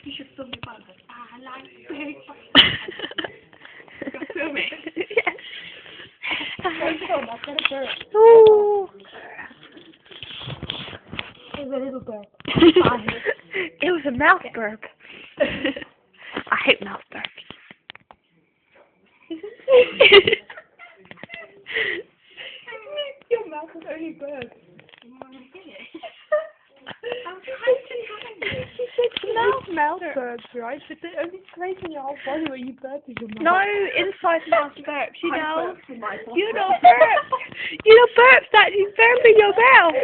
You should film me back. I like big. Go film it. Yes. I've got a burp. Ooh. It was a little burp. It was a mouth burp. I hate mouth burps. Your mouth is only burp. I'm She said mouth burps, right? But the only place in your whole body where you burp is your mouth. No, inside mouth burps, you know. You don't burp. You don't burp that you burp in your mouth.